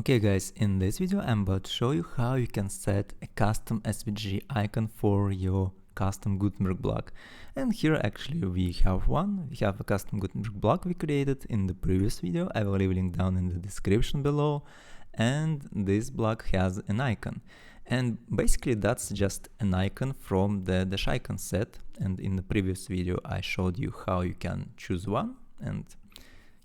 Okay guys, in this video I'm about to show you how you can set a custom SVG icon for your custom Gutenberg block. And here actually we have one. We have a custom Gutenberg block we created in the previous video. I will leave a link down in the description below. And this block has an icon. And basically that's just an icon from the dash icon set. And in the previous video I showed you how you can choose one. And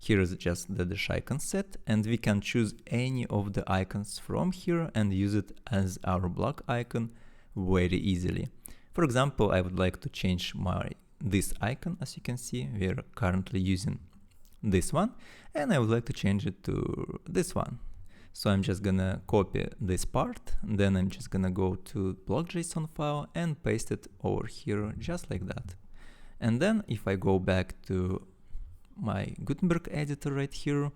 here is just the dash icon set, and we can choose any of the icons from here and use it as our block icon very easily. For example, I would like to change this icon. As you can see, we are currently using this one, and I would like to change it to this one. So I'm just gonna copy this part, then I'm just gonna go to block.json file and paste it over here just like that. And then if I go back to my Gutenberg editor right here,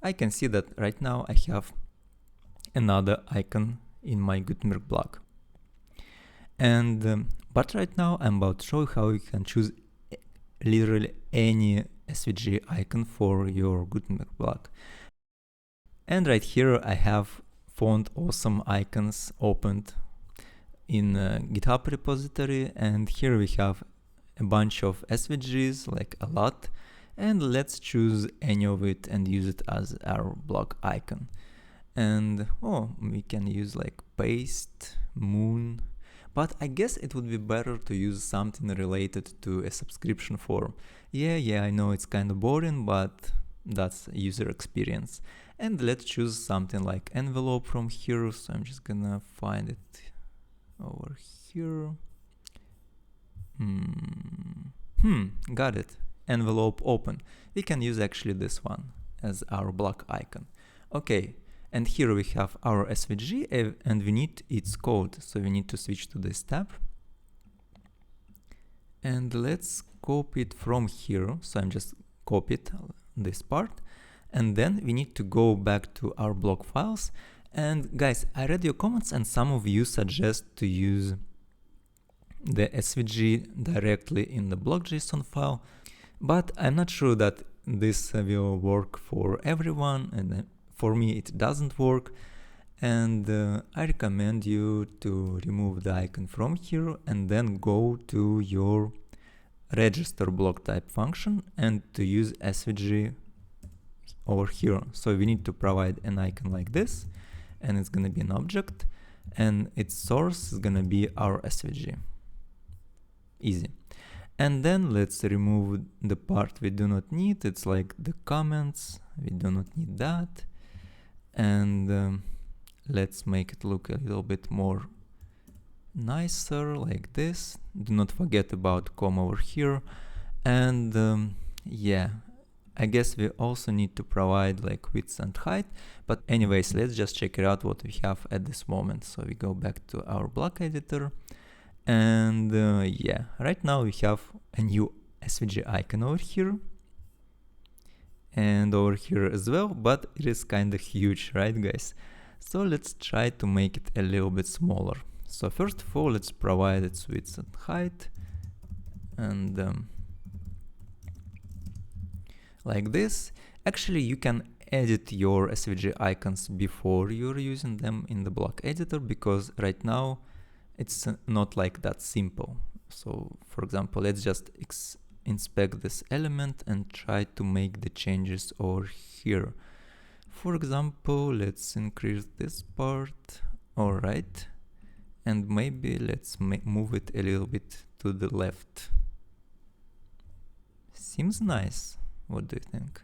I can see that right now I have another icon in my Gutenberg block. And but right now I'm about to show you how you can choose literally any SVG icon for your Gutenberg block. And right here I have font awesome icons opened in GitHub repository, and here we have a bunch of SVGs, like a lot. And let's choose any of it and use it as our block icon. And we can use like paste, moon, but I guess it would be better to use something related to a subscription form. Yeah, I know it's kind of boring, but that's user experience. And let's choose something like envelope from here. So I'm just gonna find it over here. Got it. Envelope open. We can use actually this one as our block icon. Okay, and here we have our SVG and we need its code. So we need to switch to this tab. And let's copy it from here. So I'm just copied this part. And then we need to go back to our block files. And guys, I read your comments and some of you suggest to use the SVG directly in the block.json file. But I'm not sure that this will work for everyone, and for me it doesn't work. And I recommend you to remove the icon from here and then go to your register block type function and to use SVG over here. So we need to provide an icon like this, and it's going to be an object, and its source is going to be our SVG. Easy. And then let's remove the part we do not need. It's like the comments. We do not need that. And let's make it look a little bit more nicer like this. Do not forget about comma over here. And yeah, I guess we also need to provide like width and height. But anyways, let's just check it out what we have at this moment. So we go back to our block editor. And yeah, right now we have a new SVG icon over here and over here as well, but it is kind of huge, right guys? So let's try to make it a little bit smaller. So first of all, let's provide its width and height, and like this. Actually, you can edit your SVG icons before you're using them in the block editor, because right now it's not like that simple. So for example, let's just inspect this element and try to make the changes over here. For example, let's increase this part. All right. And maybe let's move it a little bit to the left. Seems nice. What do you think?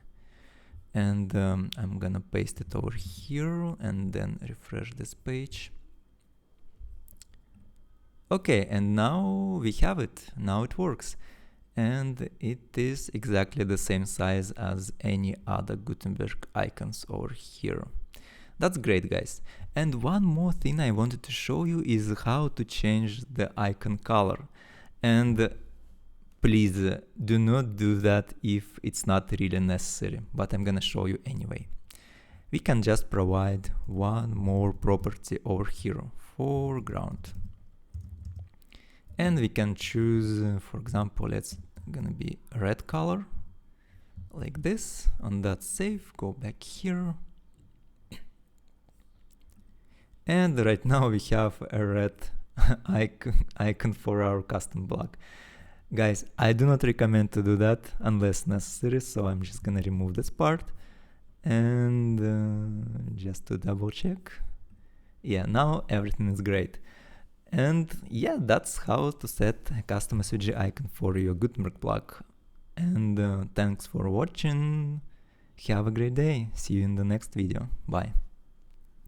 And I'm gonna paste it over here and then refresh this page. Okay, and now we have it. Now it works. And it is exactly the same size as any other Gutenberg icons over here. That's great, guys. And one more thing I wanted to show you is how to change the icon color. And please do not do that if it's not really necessary, but I'm gonna show you anyway. We can just provide one more property over here, foreground. And we can choose, for example, it's gonna be red color, like this. On that save, go back here. And right now we have a red icon for our custom block. Guys, I do not recommend to do that unless necessary, so I'm just gonna remove this part. And just to double check. Yeah, now everything is great. And yeah, that's how to set a custom SVG icon for your Gutenberg block. And thanks for watching. Have a great day. See you in the next video. Bye.